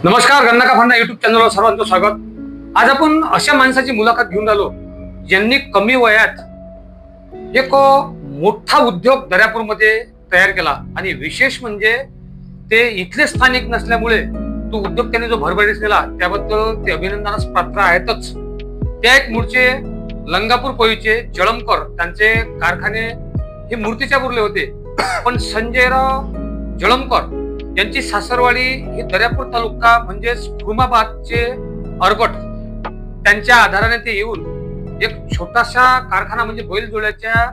नमस्कार, गन्ना का फन्ना युट्यूब चॅनलवर सर्वांचं स्वागत. आज आपण अशा माणसाची मुलाखत घेऊन आलो ज्यांनी कमी वयात एक मोठा उद्योग दर्यापूरमध्ये तयार केला आणि विशेष म्हणजे ते इथले स्थानिक नसल्यामुळे तो उद्योग त्यांनी जो भरभराटीस केला त्याबद्दल ते अभिनंदनास पात्र आहेतच. त्या एक मूळचे लंगापूर पळीचे जळमकर, त्यांचे कारखाने हे मूर्तीच्या बुरले होते, पण संजयराव जळमकर यांची सासरवाडी ही दर्यापूर तालुका म्हणजेच खुर्माबादचे अरबट. त्यांच्या आधाराने ते येऊन एक छोटासा कारखाना म्हणजे बैलजोड्याच्या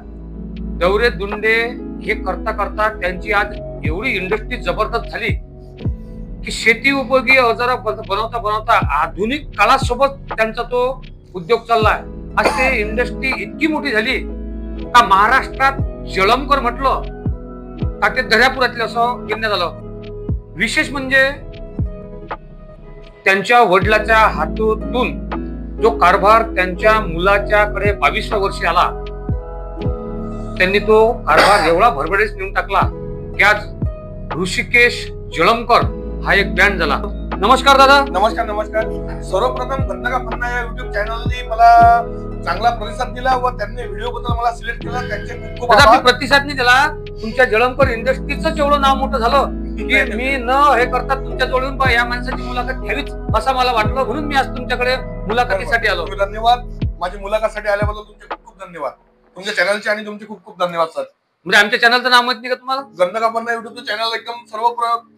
दौरे दुंडे हे करता करता त्यांची आज एवढी इंडस्ट्री जबरदस्त झाली की शेती उपयोगी अवजार बनवता बनवता आधुनिक काळासोबत त्यांचा तो उद्योग चाललाय. आज ते इंडस्ट्री इतकी मोठी झाली का महाराष्ट्रात जळमकर म्हटलं का ते दर्यापुरातले असं घेण्यात आलं. विशेष म्हणजे त्यांच्या वडिलाच्या हातून जो कारभार त्यांच्या मुलाच्याकडे 22व्या वर्षी आला, त्यांनी तो कारभार एवढा भरभराटीस नेऊन टाकला की आज ऋषिकेश जळमकर हा एक ब्रँड झाला. नमस्कार दादा. नमस्कार. सर्वप्रथम गन्ना का फन्ना या युट्यूब चॅनलने मला चांगला प्रतिसाद दिला व त्यांनी व्हिडिओ बद्दल मला सिलेक्ट केला, त्यांचे खूप खूप आभार. प्रतिसाद नाही दिला, तुमच्या जळमकर इंडस्ट्रीच एवढं नाव मोठं झालं की मी न हे करता तुमच्या जवळून या माणसाची मुलाखत घ्यावीच असं मला वाटलं, म्हणून मी आज तुमच्याकडे मुलाखतीसाठी आलो. धन्यवाद. माझी मुलाखतीसाठी आल्याबद्दल तुमचे खूप खूप धन्यवाद. तुमच्या चॅनलचे आणि तुमचे खूप खूप धन्यवाद सर. म्हणजे आमच्या चॅनलचं नाव माहित नाही का तुम्हाला? गन्ना का फन्ना युट्यूबचं चॅनल एकदम सर्व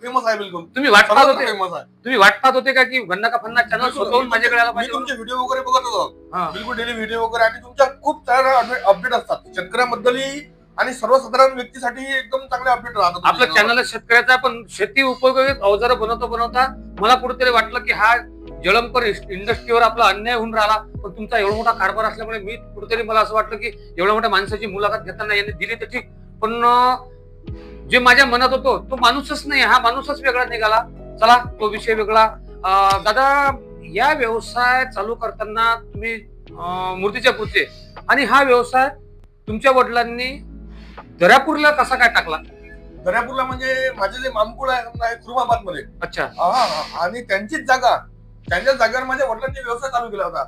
फेमस आहे. बिलकुल तुम्ही वाट पाहत होते, फेमस आहे. तुम्ही वाट पाहत होते का की गन्ना का फन्ना चॅनल स्वतःहून माझ्याकडे आला मी पाहिजे? तुमचे व्हिडिओ वगैरे बघत होतो, बिलकुल डेली व्हिडिओ वगैरे, आणि तुमच्या खूप सारे अपडेट असतात शेतकऱ्यांबद्दलही आणि सर्वसाधारण व्यक्तीसाठी एकदम चांगले अपडेट राहतात. आपलं चॅनल शेतकऱ्याचा, पण शेती उपयोगी अवजार बनवता मला कुठेतरी वाटलं की हा जळमकर इंडस्ट्रीवर आपला अन्याय होऊन राहिला, पण तुमचा एवढा मोठा कारभार असल्यामुळे मी कुठेतरी मला असं वाटलं की एवढ्या मोठ्या माणसाची मुलाखत घेताना यांनी दिली तर ठीक, पण जे माझ्या मनात होतो तो माणूसच नाही, हा माणूसच वेगळा निघाला. चला, तो विषय वेगळा. दादा, या व्यवसाय चालू करताना तुम्ही मूर्तीच्या पुढचे, आणि हा व्यवसाय तुमच्या वडिलांनी दर्यापूरला कसा काय टाकला? दर्यापूरला म्हणजे माझे जे मामकुळ आहे खुर्माबाद मध्ये. अच्छा. आणि त्यांचीच जागा, त्यांच्या जागेवर माझ्या वडिलांनी व्यवसाय चालू केला होता.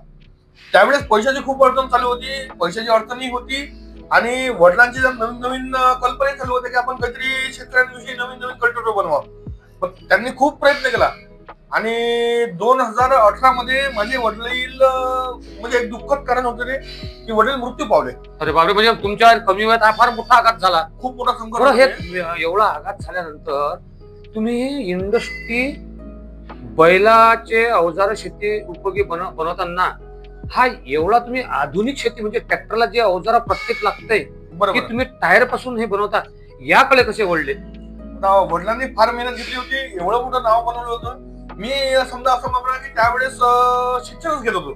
त्यावेळेस पैशाची खूप अडचण चालू होती, पैशाची अडचणही होती, आणि वडिलांची नवीन नवीन कल्पना चालू होते की आपण काहीतरी शेतकऱ्यांविषयी नवीन नवीन कल्टिवेटर बनवा. पण त्यांनी खूप प्रयत्न केला, आणि 2018 मध्ये माझे वडील म्हणजे एक दुःखद कारण होते रे की वडील मृत्यू पावले. अरे बापरे, म्हणजे तुमच्या कमी वयात हा फार मोठा आघात झाला. खूप मोठा संकट. एवढा आघात झाल्यानंतर तुम्ही इंडस्ट्री बैलाचे अवजार शेती उपयोगी बनवताना हा एवढा तुम्ही आधुनिक शेती म्हणजे ट्रॅक्टरला जे अवजार प्रत्येक लागतंय की तुम्ही टायर पासून हे बनवता, याकडे कसे वळले? वडिलांनी फार मेहनत घेतली होती, एवढं मोठं नाव बनवलं होतं. मी समजा असं म्हणा की त्यावेळेस शिक्षणच घेत होतो,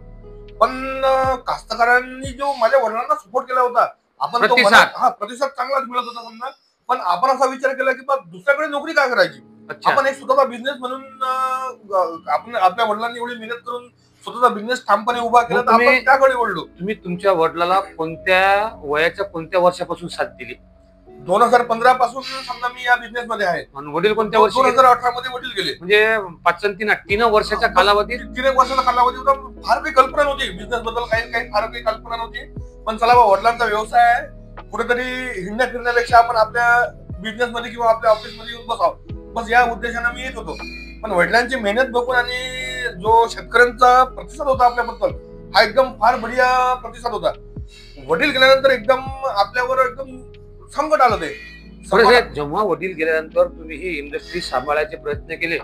पण कास्तकारांनी जो माझ्या वडिलांना सपोर्ट केला होता, आपण प्रतिसाद चांगलाच मिळत होता समजा. पण आपण असा विचार केला की दुसऱ्याकडे नोकरी काय करायची, आपण एक स्वतःचा बिझनेस म्हणून आपण आपल्या वडिलांनी एवढी मेहनत करून स्वतःचा बिझनेस ठामपणे उभा केला, तर आपण त्याकडे वळलो. तुम्ही तुमच्या वडिलाला कोणत्या वयाच्या कोणत्या वर्षापासून साथ दिली? 2015 पासून समजा मी या बिझनेस मध्ये आहे. वडील कोणत्या वर्षी? 2018 मध्ये वडील गेले. म्हणजे 3 वर्षाच्या कालावधीत. 3 वर्षाचा कालावधी होता. फार काही कल्पना नव्हती बिझनेस बद्दल, काही फार काही कल्पना नव्हती. पण चला वडिलांचा व्यवसाय आहे, कुठेतरी हिंडण्या फिरण्यापेक्षा आपण आपल्या बिझनेस मध्ये किंवा आपल्या ऑफिस मध्ये येऊन बसावं, बस या उद्देशाने मी येत होतो. पण वडिलांची मेहनत बघून आणि जो शेतकऱ्यांचा प्रतिसाद होता आपल्याबद्दल, हा एकदम फार बढिया प्रतिसाद होता. वडील गेल्यानंतर एकदम आपल्यावर एकदम संकट आलं ते. जेव्हा वडील गेल्यानंतर तुम्ही ही इंडस्ट्री सांभाळायचे प्रयत्न केले,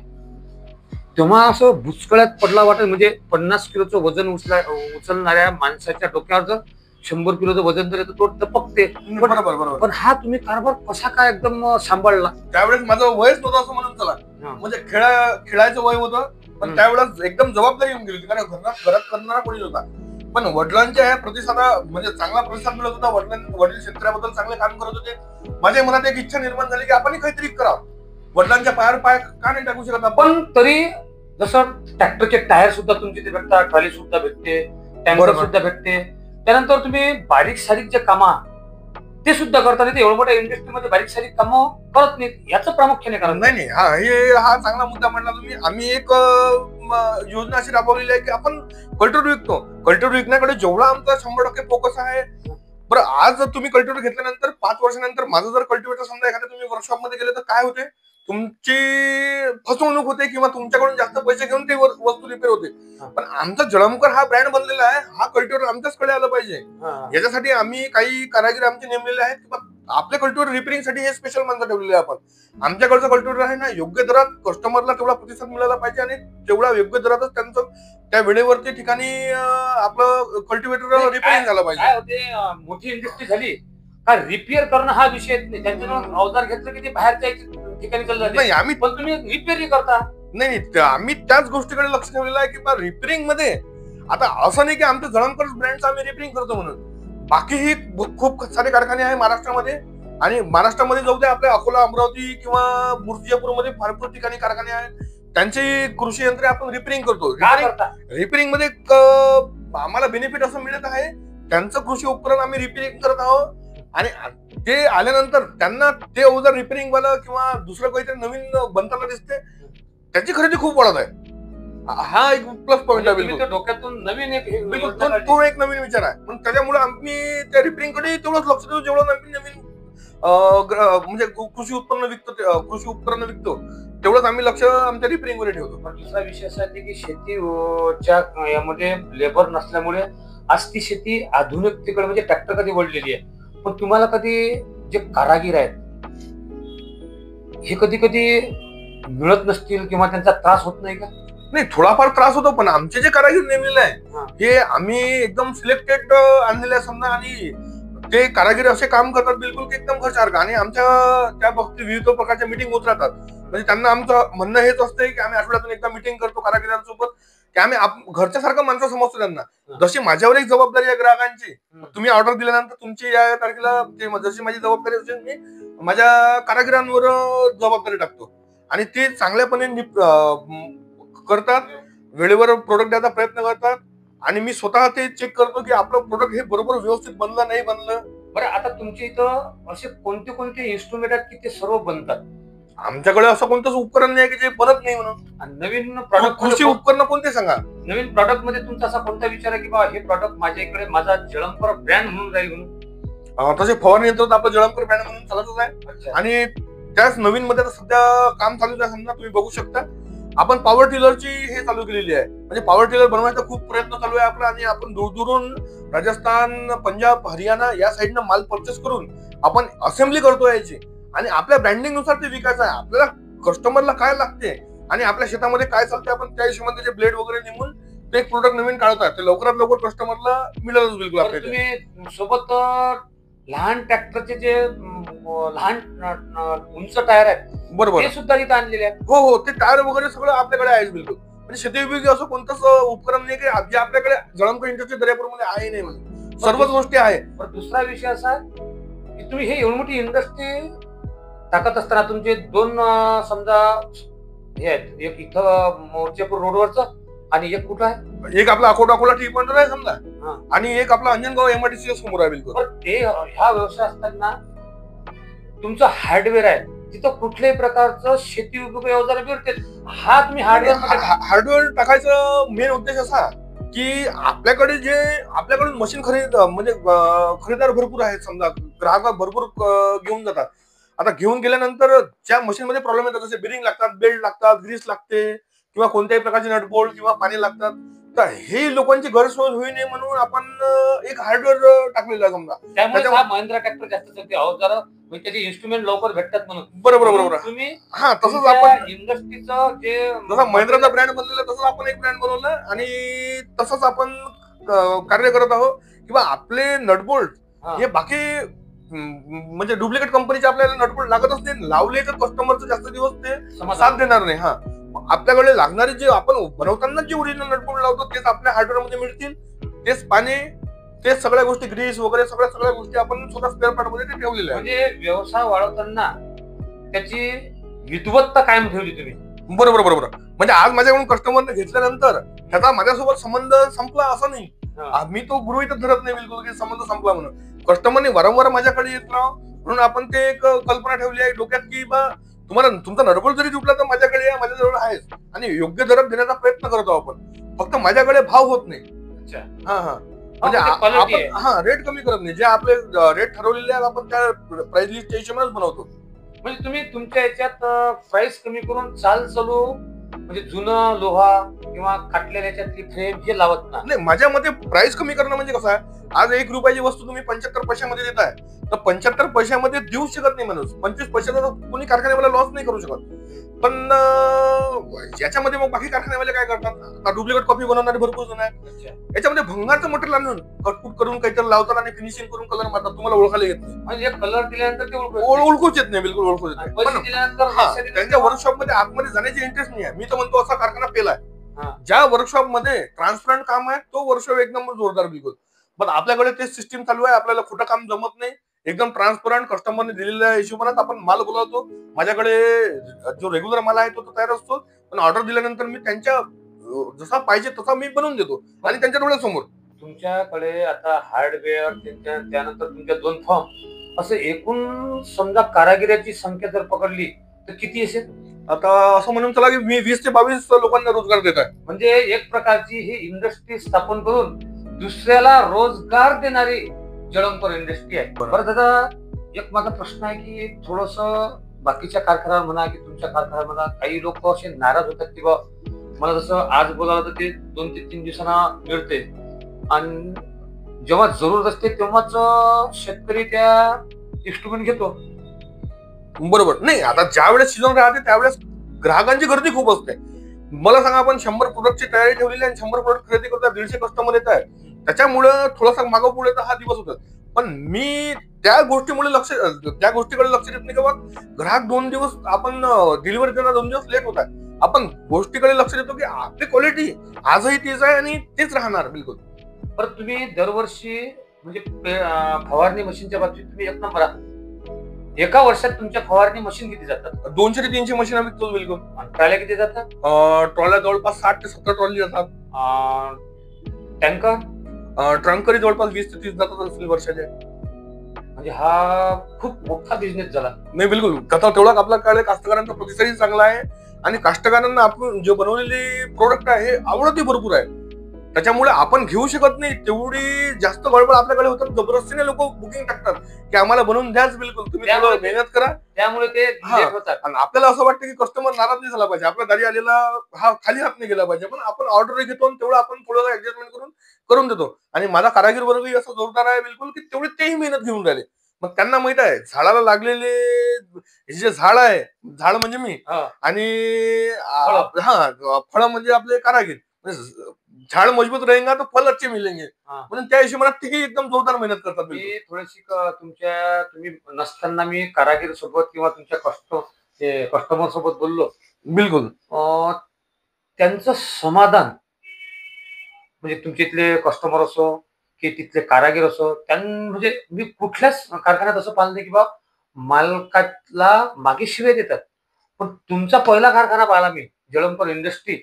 तेव्हा असं भुसकळ्यात पडला वाटत. म्हणजे 50 किलोचं वजन उचलणाऱ्या माणसाच्या डोक्यावर जर 100 किलोचं वजन तर तो टपकते. बरोबर. पण हा तुम्ही कारभार कसा काय एकदम सांभाळला? त्यावेळेस माझं वयच नव्हतं असं म्हणून चला, म्हणजे खेळायचं वय होतं, पण त्यावेळेस एकदम जबाबदारी येऊन गेली होती, कारण घरात करणारा कोणी होता. पण वडिलांच्या प्रतिसादा म्हणजे चांगला प्रतिसाद मिळत होता. वडील शेतकऱ्याबद्दल चांगले काम करत होते. माझ्या मनात एक इच्छा निर्माण झाली की आपण काहीतरी करावं, वडिलांच्या पायावर पाय का नाही टाकू शकत. पण तरी जसं ट्रॅक्टरचे टायर सुद्धा तुमचे ते भेटतात, ट्रॉली सुद्धा भेटते, टँकर सुद्धा भेटते, त्यानंतर तुम्ही बारीक सारीक जे कामा ते सुद्धा करतात. ते एवढ्या मोठ्या इंडस्ट्रीमध्ये बारीक सारीक कामं करत नाहीत. याचं प्रामुख्याने कारण नाही नाही, हा चांगला मुद्दा म्हणला तुम्ही. आम्ही एक योजना अशी राबवलेली आहे की आपण कल्टिवेटर विकतो. कल्टिवेटर विकण्याकडे जेवढा आमचा 100% फोकस आहे. बरं, आज तुम्ही कल्टिवेटर घेतल्यानंतर 5 वर्षानंतर माझं जर कल्टिवेटर समजा एखाद्या तुम्ही वर्कशॉप मध्ये गेले तर काय होते, तुमची फसवणूक होते किंवा तुमच्याकडून जास्त पैसे घेऊन ते वस्तू रिपेअर होते. पण आमचा जळमकर हा ब्रँड बनलेला आहे, हा कल्टिवेटर आमच्याचकडे आला पाहिजे. याच्यासाठी आम्ही काही कारागीर आमचे नेमलेले आहेत की आपल्या कल्टिवेटर रिपेअरिंग साठी हे स्पेशल माणसं ठेवलेले आहे आपण. आमच्याकडचं कल्टिवेटर आहे ना, योग्य दरात कस्टमरला तेवढा प्रतिसाद मिळाला पाहिजे आणि तेवढा योग्य दरातच त्यांचं त्या वेळेवरती ठिकाणी आपलं कल्टिवेटर रिपेअरिंग झालं पाहिजे. काय होते, मोठी इंडस्ट्री झाली का रिपेअर करणं हा विषय नाही. त्यांच्याकडून अवजार घेतलं की ते बाहेरच्या ठिकाणी चाललं जाते. नाही, आम्ही पण तुम्ही रिपेअरिंग करता. नाही, आम्ही त्याच गोष्टीकडे लक्ष ठेवलेलं आहे की रिपेअरिंग मध्ये आता असं नाही की आमचं जळमकर ब्रँडचं आम्ही रिपेअरिंग करतो म्हणून. बाकीही खूप सारे कारखाने आहे महाराष्ट्रामध्ये आणि महाराष्ट्रामध्ये जाऊ दे, आपल्या अकोला, अमरावती किंवा बुर्जापूरमध्ये भरपूर ठिकाणी कारखाने आहेत. त्यांची कृषी यंत्रे आपण रिपेअरिंग करतो. रिपेअरिंग मध्ये आम्हाला बेनिफिट असं मिळत आहे, त्यांचं कृषी उपकरण आम्ही रिपेअरिंग करत आहोत आणि ते आल्यानंतर त्यांना ते अवजार रिपेअरिंग वाला किंवा दुसरं काहीतरी नवीन बनताना दिसते, त्याची खरेदी खूप वाढत आहे. हा एक प्लस पॉईंट आहे. बिलकुल डोक्यातून नवीन तो एक नवीन विचार आहे. पण त्याच्यामुळे आम्ही त्या रिपेअरिंग कडे तेवढंच लक्ष देऊ जेवढं नवीन म्हणजे कृषी उपकरण विकतो तेवढंच आम्ही लक्ष आमच्या रिपेअरिंग वर ठेवतो. पण दुसरा विषय असा आहे की शेतीच्या यामध्ये लेबर नसल्यामुळे आज ती शेती आधुनिकतेकडे म्हणजे ट्रॅक्टर कधी वळलेली आहे. पण तुम्हाला कधी जे कारागीर आहेत हे कधी मिळत नसतील किंवा त्यांचा त्रास होत नाही का? नाही, थोडाफार त्रास होतो, पण आमचे जे कारागीर नेमलेले आहे हे आम्ही एकदम सिलेक्टेड आणलेले आहे समजा, आणि ते कारागीर असे काम करतात बिलकुल की एकदम खर्चार्क. आणि आमच्या त्या बाबतीत विविध प्रकारच्या मीटिंग होत राहतात. म्हणजे त्यांना आमचं म्हणणं हेच असतं की आम्ही आठवड्यातून एकदा मीटिंग करतो कारागिरांसोबत की आम्ही घरच्या सारखं माणसं समजतो त्यांना. जशी माझ्यावर एक जबाबदारी आहे ग्राहकांची, तुम्ही ऑर्डर दिल्यानंतर तुमची या तारखेला जशी माझी जबाबदारी असेल मी माझ्या कारागिरांवर जबाबदारी टाकतो आणि ते चांगल्यापणे करतात, वेळेवर प्रोडक्ट द्यायचा प्रयत्न करतात आणि मी स्वतः ते चेक करतो की आपलं प्रोडक्ट हे बरोबर व्यवस्थित बनलं नाही बनलं. बरं, आता तुमच्या इथं असे कोणते इन्स्ट्रुमेंट आहेत की ते सर्व बनतात? आमच्याकडे असं कोणतंच उपकरण नाही की जे बनत नाही म्हणून. नवीन प्रॉडक्ट कृषी उपकरण कोणते सांगा? नवीन प्रॉडक्ट मध्ये तुमचा असा कोणता विचार आहे की बाबा हे प्रॉडक्ट माझ्या इकडे माझा जळमकर ब्रँड म्हणून राहील म्हणून? तसे फवारणी यंत्र आपलं जळमकर ब्रँड म्हणून चालतच आहे. आणि त्याच नवीन मध्ये सध्या काम चालू आहे समजा, तुम्ही बघू शकता आपण पॉवर टिलरची हे चालू केलेली आहे. म्हणजे पॉवर टिलर बनवायचा खूप प्रयत्न चालू आहे आपला आणि आपण दूरदूरून राजस्थान, पंजाब, हरियाणा या साईडनं माल परचेस करून आपण असेंब्ली करतो याची आणि आपल्या ब्रँडिंग नुसार ते विकायचं आहे. आपल्याला कस्टमरला काय लागते आणि आपल्या शेतामध्ये काय चालते आपण त्या हिशोबाने त्याचे ब्लेड वगैरे नेमून ते एक प्रोडक्ट नवीन काढतात, ते लवकरात लवकर कस्टमरला मिळेलच बिलकुल. आपल्या तुम्ही सोबत लहान ट्रॅक्टरचे जे लहान उंच टायर आहेत बरोबर ते सुद्धा इथं आणलेले आहेत? हो, ते टायर वगैरे सगळं आपल्याकडे आहे बिलकुल. म्हणजे शेतीविभागी असं कोणतंच उपकरण नाही की जे आपल्याकडे जळमकर इंडस्ट्री दर्यापूरमध्ये आहे नाही म्हणून सर्वच गोष्टी आहे. पण दुसरा विषय असा की तुम्ही हे एवढी मोठी इंडस्ट्री टाकत असताना तुमचे दोन समजा हे आहेत, एक इथं मोर्चेपूर रोडवरचं आणि एक कुठं आहे, एक आपला अकोला टी पॉइंट आहे समजा आणि एक आपला अंजनगाव MIDC समोर आहे बिलकुल. ते ह्या व्यवसाय असताना तुमचं हार्डवेअर आहे तिथं कुठल्याही प्रकारचं शेती उपयोगी अवजार मिळते. हा तुम्ही हार्डवेअर टाकायचं मेन उद्देश असा की आपल्याकडून मशीन म्हणजे खरेदीदार भरपूर आहेत समजा, ग्राहक भरपूर घेऊन जातात. आता घेऊन गेल्यानंतर ज्या मशीन मध्ये प्रॉब्लेम येतात जसे बिरिंग लागतात, बेल्ट लागतात, ग्रीस लागते किंवा कोणत्याही प्रकारचे नटबोल्ट किंवा पाणी लागतात, तर हे लोकांची गैरसोय होऊ नये म्हणून आपण एक हार्डवेअर टाकलेलं आहे समजा. त्यामुळे महिंद्रा ट्रॅक्टर जास्त चालते अवजार म्हणजे त्याचे इन्स्ट्रुमेंट लवकर भेटतात म्हणून. बरोबर तुम्ही तसंच आपण इंडस्ट्रीचं जे जसं महिंद्राचा ब्रँड बनलेला तसंच आपण एक ब्रँड बनवला आणि तसंच आपण कार्य करत आहोत किंवा आपले नटबोल्ट हे बाकी म्हणजे डुप्लिकेट कंपनीचे आपल्याला नटबोल्ट लागतच नाही, लावले तर कस्टमरचं जास्त दिवस ते साथ देणार नाही. आपल्याकडे लागणारे जे आपण बनवताना जे ओरिजिनल नटबोल्ट लावतो तेच आपल्या हार्डवेअर मध्ये मिळतील, तेच पाणी, तेच सगळ्या गोष्टी, ग्रीस वगैरे सगळ्या गोष्टी आपण स्वतः स्पेअर पार्ट मध्ये ते ठेवलेले आहे. म्हणजे व्यवसाय वाढवताना त्याची विद्वत्ता कायम ठेवली तुम्ही? बरोबर. म्हणजे आज माझ्याकडून कस्टमरने घेतल्यानंतर त्याचा माझ्यासोबत संबंध संपला असं नाही, मी तो गृहीतच धरत नाही बिलकुल की संबंध संपला म्हणून. कस्टमरने वारंवार माझ्याकडे येत राहावं म्हणून आपण ते एक कल्पना ठेवली आहे डोक्यात की बा तुम्हाला तुमचा नरबळ जरी तुटला तर माझ्याकडे या, माझ्याजवळ आहेच आणि योग्य दरात देण्याचा प्रयत्न करतो आपण. फक्त माझ्याकडे भाव होत नाही. अच्छा. हा हा म्हणजे quality आहे. आपण रेट कमी करत नाही. जे आपले रेट ठरवलेले आहेत आपण त्या प्राइस लिस्टच्या हिशोबानेच बनवतो. म्हणजे तुम्ही तुमच्या याच्यात प्राइस कमी करून चाल चालू म्हणजे जुनं लोहा किंवा खाटलेल्या याच्यातली फ्रेम हे लावत नाही. माझ्या मते प्राइस कमी करणं म्हणजे कसं आहे, आज 1 रुपयाची वस्तू तुम्ही 75 पैशामध्ये देताय तर 75 पैशामध्ये देऊ शकत नाही माणूस. 25 पैशाचा कोणी कारखान्यावाला लॉस नाही करू शकत. पण याच्यामध्ये मग बाकी कारखान्यावाले काय करतात, डुप्लिकेट कॉफी बनवणारे भरपूर जण आहेत. याच्यामध्ये भंगारचं मटेरियल आणून कटकुट करून काहीतरी लावतात आणि फिनिशिंग करून कलर मारतात. तुम्हाला ओळखायला येत नाही. म्हणजे कलर दिल्यानंतर ते ओळखूच येत नाही. बिलकुल ओळखूच येत नाही. पैसे दिल्यानंतर त्यांच्या वर्कशॉप मध्ये आतमध्ये जाण्याची इंटरेस्ट नाही आहे. मी तर म्हणतो असा कारखाना पेलाय. ज्या वर्कशॉप मध्ये ट्रान्सपरंट काम आहे तो वर्कशॉप एक नंबर जोरदार बिलकुल. पण आपल्याकडे ते सिस्टीम चालू आहे. आपल्याला खोटं काम जमत नाही. एकदम ट्रान्सपरंट कस्टमरने दिलेल्या हिशोबाने आपण माल बोलावतो. माझ्याकडे जो रेग्युलर माल आहे तो तयार असतो. पण ऑर्डर दिल्यानंतर मी त्यांच्या जसा पाहिजे तसा मी बनवून देतो आणि त्यांच्या डोळ्यासमोर. तुमच्याकडे आता हार्डवेअर त्यानंतर तुमच्या 2 फॉर्म असं एकूण समजा कारागिराची संख्या जर पकडली तर किती असेल? आता असं म्हणून चला की मी 20 ते 22 लोकांना रोजगार देत आहे. म्हणजे एक प्रकारची ही इंडस्ट्री स्थापन करून दुसऱ्याला रोजगार देणारी जळमकर इंडस्ट्री आहे. बरं दादा, एक माझा प्रश्न आहे की थोडस बाकीच्या कारखान्यावर म्हणा की तुमच्या कारखान्यावर म्हणा काही लोक असे नाराज होतात की बा मला जसं आज बोलावं तर ते 2 ते 3 दिवसांना मिळते आणि जेव्हा जरूर असते तेव्हाच शेतकरी त्या इन्स्ट्रुमेंट घेतो. बरोबर. नाही, आता ज्या वेळेस सीझन राहते त्यावेळेस ग्राहकांची गर्दी खूप असते. मला सांगा, आपण 100 प्रोडक्टची तयारी ठेवलेली आणि 100 प्रोडक्ट खरेदी करता 150 कस्टमर येत आहे. त्याच्यामुळे थोडासा मागं पुढे हा दिवस होतात. पण मी त्या गोष्टीकडे लक्ष देत नाही. किंवा ग्राहक 2 दिवस आपण डिलिव्हरी देणार 2 दिवस लेट होत आहे. आपण गोष्टीकडे लक्ष देतो की आपली क्वालिटी आजही तीच आहे आणि तेच राहणार बिलकुल. पण तुम्ही दरवर्षी म्हणजे फवारणी मशीनच्या बाबतीत तुम्ही एक नंबर आहात. एका वर्षात तुमच्या फवारणी मशीन किती जातात? 200 ते 300 मशीन विकतो बिलकुल. ट्रॉल्या किती जातात? ट्रॉल्या जवळपास 60 ते 70 ट्रॉली जातात. टँकर ट्रंकरी जवळपास 20 ते 30 जातात असतील वर्षाचे. म्हणजे हा खूप मोठा बिझनेस झाला. नाही बिलकुल. कथा तेवढा आपल्याकडे कास्तकारांचा प्रतिसादही चांगला आहे आणि कास्तकारांना आपण जे बनवलेले प्रोडक्ट आहे हे आवडतही भरपूर आहे. त्याच्यामुळे आपण घेऊ शकत नाही तेवढी जास्त गडबड आपल्याकडे होतात. जबरदस्तीने लोक बुकिंग टाकतात की आम्हाला बनवून द्याच बिलकुल, तुम्ही थोडं मेहनत करा. त्यामुळे ते लेट होतात. आणि आपल्याला असं वाटतं की कस्टमर नाराज नाही झाला पाहिजे, आपल्या दारी आलेला हा खाली हात नाही गेला पाहिजे. पण आपण ऑर्डर घेतो आणि तेवढं आपण थोडं ऍडजस्टमेंट करून देतो. आणि माझा कारागीर वर्गही असं जोरदार आहे बिलकुल की तेवढी तेही मेहनत घेऊन राहिले. मग त्यांना माहित आहे झाडाला लागलेले जे झाड आहे, झाड म्हणजे मी आणि फळ म्हणजे आपले कारागीर. झाड मजबूत रहेगा तो फल अच्छे मिलेंगे म्हणून त्या हिशोबाने तेही एकदम जोरदार मेहनत करतात. मी थोडीशी तुम्ही नसताना मी कारागीर सोबत किंवा तुमच्या कस्टमर सोबत बोललो बिलकुल. त्यांचं समाधान म्हणजे तुमचे इथले कस्टमर असो की तिथले कारागीर असो, म्हणजे मी कुठल्याच कारखान्यात असं पाहिलं नाही की बा मालकाला मागे शिव्या देतात. पण तुमचा पहिला कारखाना पाहिला मी जळमकर इंडस्ट्री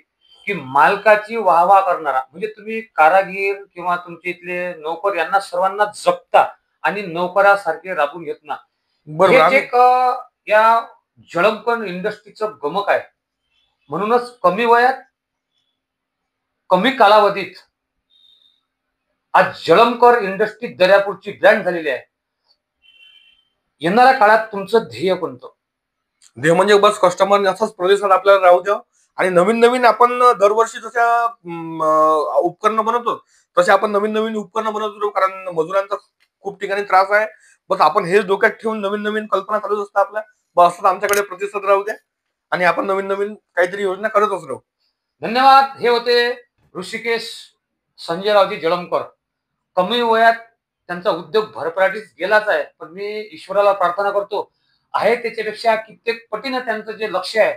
की मालकाची वाहवा करणारा. म्हणजे तुम्ही कारागीर किंवा तुमचे इथले नोकर यांना सर्वांना जपता आणि नोकरासारखे राबून घेत ना. या जळमकर इंडस्ट्रीचं गमक आहे. म्हणूनच कमी वयात कमी कालावधीत आज जळमकर इंडस्ट्री दर्यापूरची ब्रँड झालेली आहे. येणाऱ्या काळात तुमचं ध्येय कोणतं? ध्येय म्हणजे बस कस्टमर असाच प्रतिसाद आपल्याला राहू द्या आणि नवीन नवीन आपण दरवर्षी जशा उपकरणं बनवतो तसे आपण नवीन नवीन उपकरणं बनवतो. कारण मजुरांचा खूप ठिकाणी त्रास आहे. बस आपण हेच डोक्यात ठेवून नवीन नवीन कल्पना चालूच असतात आपल्या. बस असं आमच्याकडे प्रतिसाद राहू द्या आणि आपण नवीन नवीन काहीतरी योजना करतच राहू. धन्यवाद. हे होते ऋषिकेश संजयरावजी जळमकर. कमी वयात त्यांचा उद्योग भरभराटीत गेलाच आहे. पण मी ईश्वराला प्रार्थना करतो आहे त्याच्यापेक्षा कित्येक पटीनं त्यांचं जे लक्ष आहे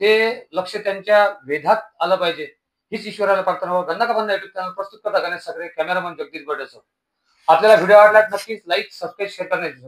ते लक्ष त्यांच्या वेधात आलं पाहिजे हीच ईश्वराला प्रार्थना. गंधा का बंधा युट्यूब चॅनल प्रस्तुत करता गणेश सगळे, कॅमेरामन जगदीश बर्डेसो. आपल्याला व्हिडिओ आवडला नक्कीच लाईक सबस्क्राईब शेअर करण्याची